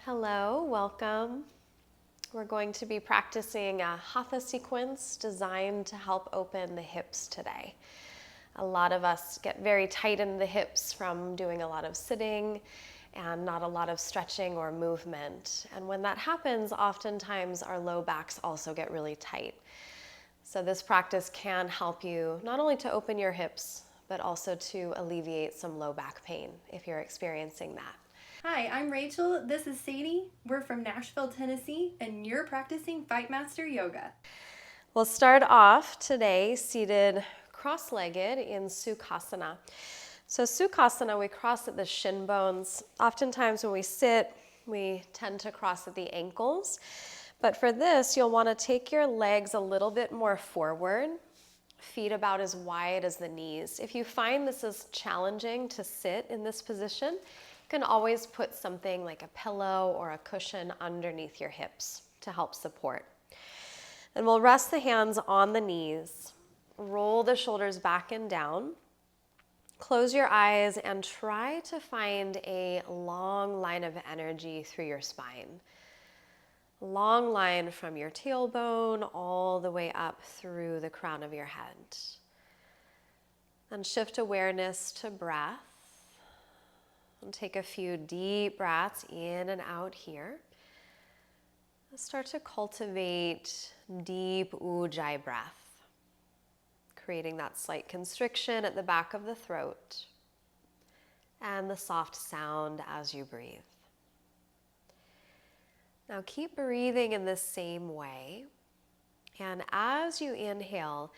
Hello, welcome. We're going to be practicing a Hatha sequence designed to help open the hips today. A lot of us get very tight in the hips from doing a lot of sitting and not a lot of stretching or movement. And when that happens, oftentimes our low backs also get really tight. So this practice can help you not only to open your hips, but also to alleviate some low back pain if you're experiencing that. Hi, I'm Rachel. This is Sadie. We're from Nashville, Tennessee, and you're practicing Fightmaster Yoga. We'll start off today seated cross-legged in Suasana. So Suasana, we cross at the shin bones. Oftentimes when we sit, we tend to cross at the ankles. But for this, you'll want to take your legs a little bit more forward, feet about as wide as the knees. If you find this is challenging to sit in this position, you can always put something like a pillow or a cushion underneath your hips to help support. And we'll rest the hands on the knees, roll the shoulders back and down, close your eyes and try to find a long line of energy through your spine. Long line from your tailbone all the way up through the crown of your head. And shift awareness to breath. And take a few deep breaths in and out here. Start to cultivate deep ujjayi breath, creating that slight constriction at the back of the throat and the soft sound as you breathe. Now keep breathing in the same way, and as you inhale,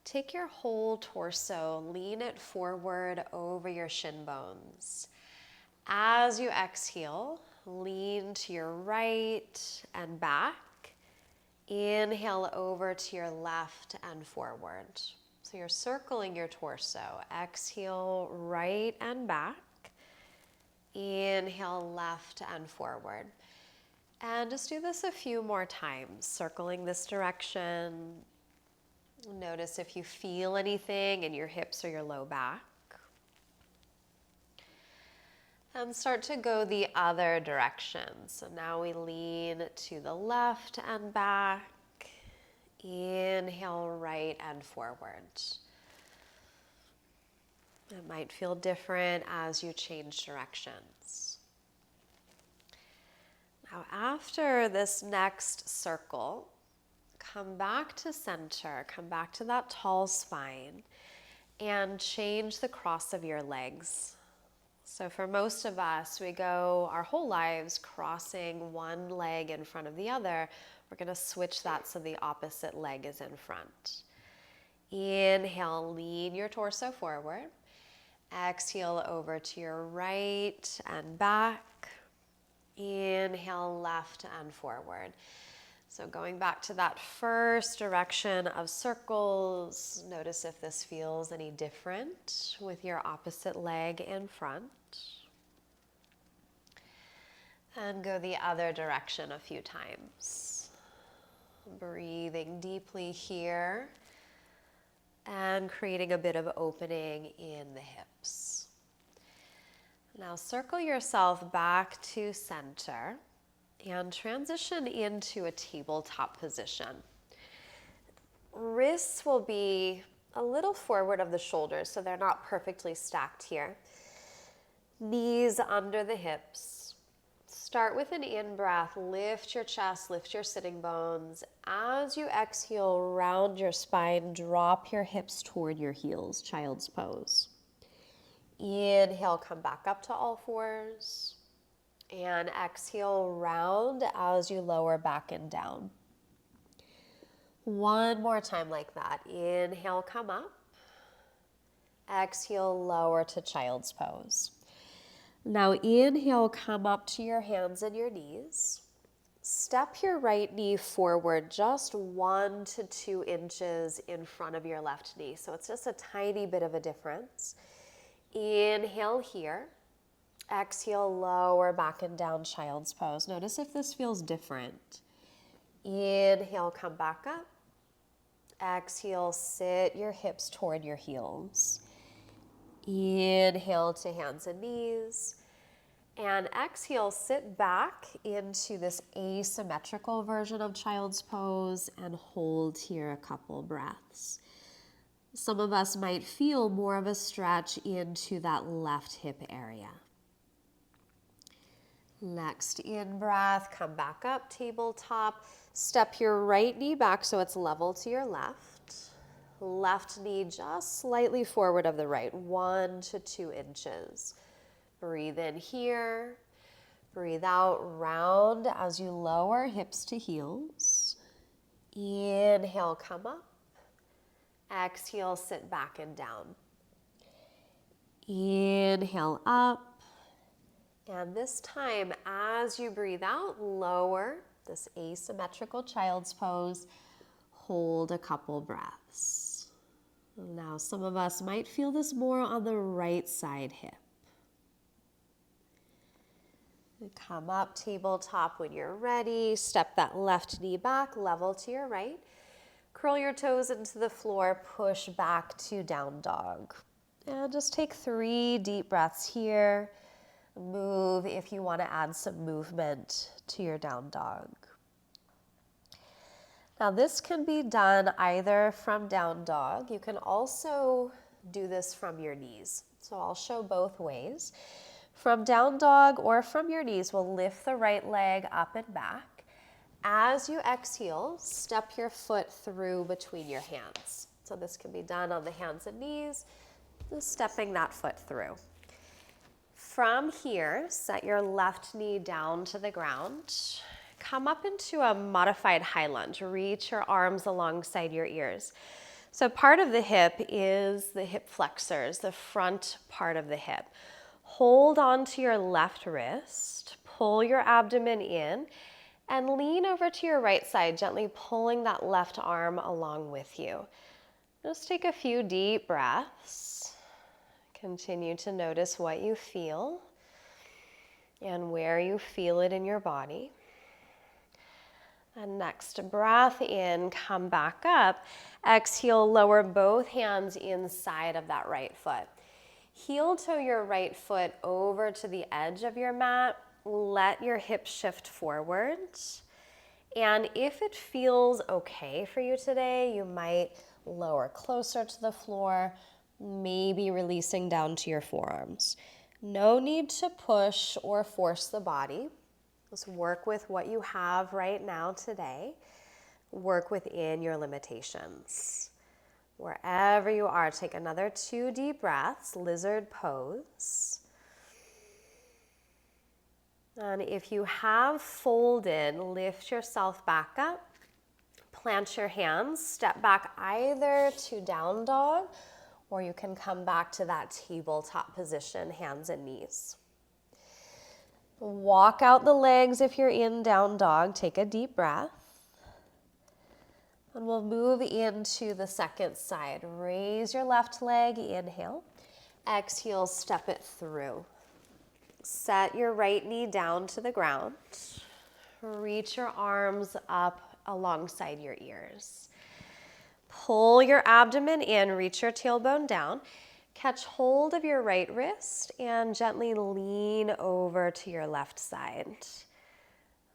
take your whole torso, lean it forward over your shin bones. As you exhale, lean to your right and back. Inhale over to your left and forward. So you're circling your torso. Exhale, right and back. Inhale, left and forward. And just do this a few more times, circling this direction. Notice if you feel anything in your hips or your low back. And start to go the other direction. So now we lean to the left and back. Inhale, right and forward. It might feel different as you change directions. Now after this next circle, come back to center, come back to that tall spine, and change the cross of your legs. So for most of us, we go our whole lives crossing one leg in front of the other. We're going to switch that so the opposite leg is in front. Inhale, lean your torso forward. Exhale over to your right and back. Inhale, left and forward. So going back to that first direction of circles, notice if this feels any different with your opposite leg in front. And go the other direction a few times. Breathing deeply here and creating a bit of opening in the hips. Now circle yourself back to center and transition into a tabletop position. Wrists will be a little forward of the shoulders, so they're not perfectly stacked here. Knees under the hips. Start with an in-breath, lift your chest, lift your sitting bones. As you exhale, round your spine, drop your hips toward your heels, child's pose. Inhale, come back up to all fours. And exhale, round as you lower back and down. One more time like that. Inhale, come up. Exhale, lower to child's pose. Now inhale, come up to your hands and your knees. Step your right knee forward just 1 to 2 inches in front of your left knee. So it's just a tiny bit of a difference. Inhale here. Exhale, lower back and down, child's pose. Notice if this feels different. Inhale, come back up. Exhale, sit your hips toward your heels. Inhale to hands and knees. And exhale, sit back into this asymmetrical version of child's pose and hold here a couple breaths. Some of us might feel more of a stretch into that left hip area. Next in-breath, come back up, tabletop. Step your right knee back so it's level to your left. Left knee just slightly forward of the right, 1 to 2 inches. Breathe in here. Breathe out, round as you lower hips to heels. Inhale, come up. Exhale, sit back and down. Inhale up. And this time, as you breathe out, lower this asymmetrical child's pose. Hold a couple breaths. Now, some of us might feel this more on the right side hip. Come up, tabletop when you're ready. Step that left knee back, level to your right. Curl your toes into the floor, push back to down dog. And just take 3 deep breaths here. Move if you want to add some movement to your down dog. Now this can be done either from down dog. You can also do this from your knees. So I'll show both ways. From down dog or from your knees, we'll lift the right leg up and back. As you exhale, step your foot through between your hands. So this can be done on the hands and knees, just stepping that foot through. From here, set your left knee down to the ground. Come up into a modified high lunge. Reach your arms alongside your ears. So part of the hip is the hip flexors, the front part of the hip. Hold on to your left wrist, pull your abdomen in, and lean over to your right side, gently pulling that left arm along with you. Just take a few deep breaths. Continue to notice what you feel and where you feel it in your body. And next breath in, come back up. Exhale, lower both hands inside of that right foot. Heel toe your right foot over to the edge of your mat. Let your hips shift forward. And if it feels okay for you today, you might lower closer to the floor, maybe releasing down to your forearms. No need to push or force the body. Just work with what you have right now today. Work within your limitations. Wherever you are, take another 2 deep breaths, lizard pose. And if you have folded, lift yourself back up, plant your hands, step back either to down dog, or you can come back to that tabletop position, hands and knees. Walk out the legs if you're in down dog, take a deep breath. And we'll move into the second side. Raise your left leg, inhale. Exhale, step it through. Set your right knee down to the ground. Reach your arms up alongside your ears. Pull your abdomen in, reach your tailbone down. Catch hold of your right wrist and gently lean over to your left side.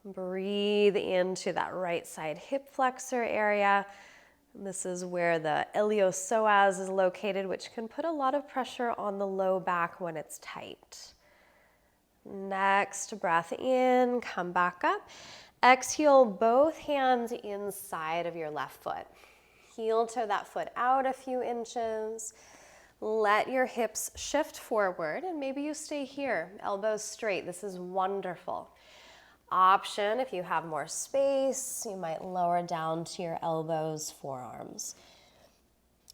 Breathe into that right side hip flexor area. This is where the iliopsoas is located, which can put a lot of pressure on the low back when it's tight. Next breath in, come back up. Exhale, both hands inside of your left foot. Heel toe that foot out a few inches. Let your hips shift forward, and maybe you stay here, elbows straight. This is wonderful. Option, if you have more space, you might lower down to your elbows, forearms.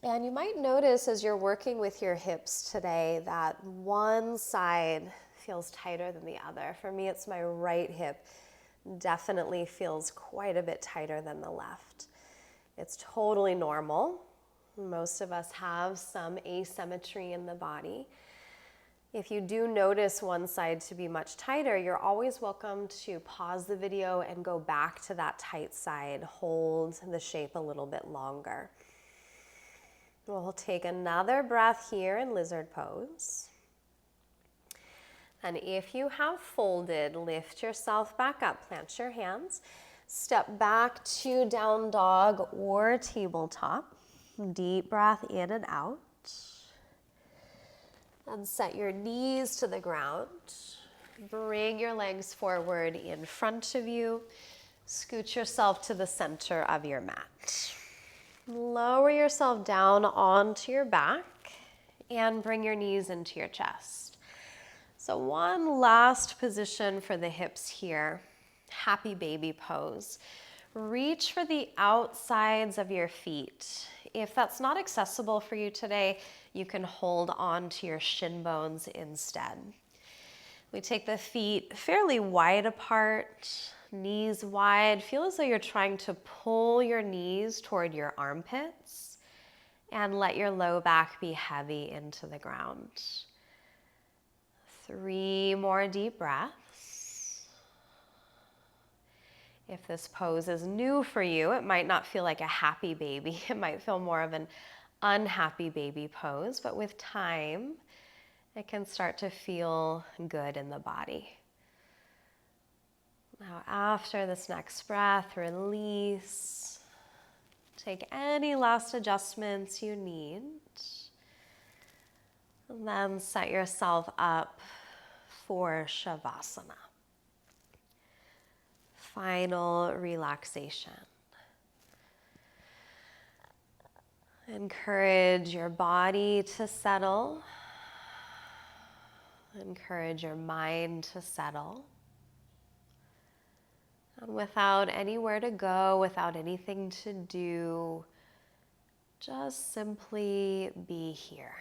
And you might notice as you're working with your hips today that one side feels tighter than the other. For me, it's my right hip. Definitely feels quite a bit tighter than the left. It's totally normal. Most of us have some asymmetry in the body. If you do notice one side to be much tighter, you're always welcome to pause the video and go back to that tight side. Hold the shape a little bit longer. We'll take another breath here in lizard pose. And if you have folded, lift yourself back up, plant your hands, step back to down dog or tabletop. Deep breath in and out. And set your knees to the ground. Bring your legs forward in front of you. Scoot yourself to the center of your mat. Lower yourself down onto your back and bring your knees into your chest. So one last position for the hips here. Happy baby pose. Reach for the outsides of your feet. If that's not accessible for you today, you can hold on to your shin bones instead. We take the feet fairly wide apart, knees wide. Feel as though you're trying to pull your knees toward your armpits and let your low back be heavy into the ground. 3 more deep breaths. If this pose is new for you, it might not feel like a happy baby. It might feel more of an unhappy baby pose, but with time, it can start to feel good in the body. Now, after this next breath, release. Take any last adjustments you need. And then set yourself up for Shavasana. Final relaxation. Encourage your body to settle. Encourage your mind to settle. And without anywhere to go, without anything to do, just simply be here.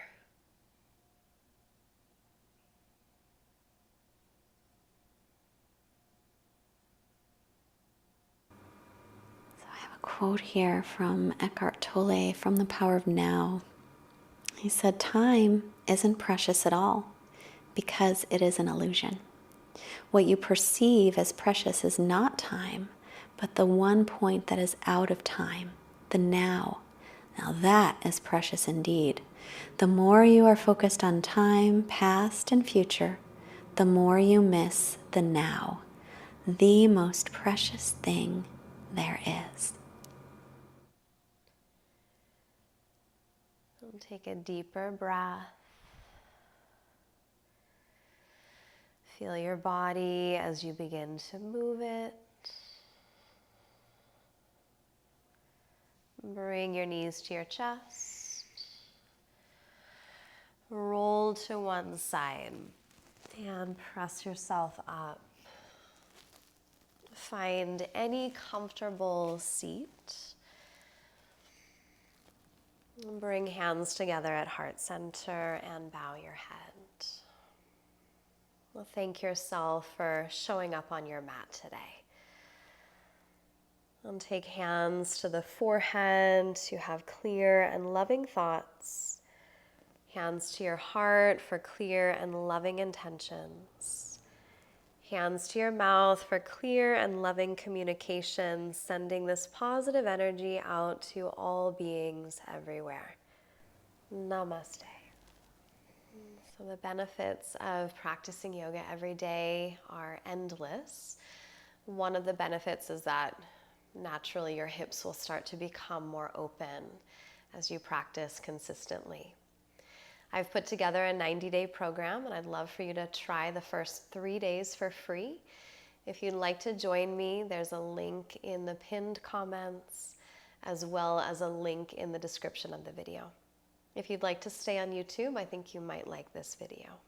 I have a quote here from Eckhart Tolle from The Power of Now. He said, "Time isn't precious at all because it is an illusion. What you perceive as precious is not time, but the one point that is out of time, the now. Now that is precious indeed. The more you are focused on time, past and future, the more you miss the now, the most precious thing there is." And take a deeper breath. Feel your body as you begin to move it. Bring your knees to your chest. Roll to one side and press yourself up. Find any comfortable seat. Bring hands together at heart center and bow your head. Well, thank yourself for showing up on your mat today. And take hands to the forehead to have clear and loving thoughts. Hands to your heart for clear and loving intentions. Hands to your mouth for clear and loving communication, sending this positive energy out to all beings everywhere. Namaste. So the benefits of practicing yoga every day are endless. One of the benefits is that naturally your hips will start to become more open as you practice consistently. I've put together a 90-day program, and I'd love for you to try the first 3 days for free. If you'd like to join me, there's a link in the pinned comments, as well as a link in the description of the video. If you'd like to stay on YouTube, I think you might like this video.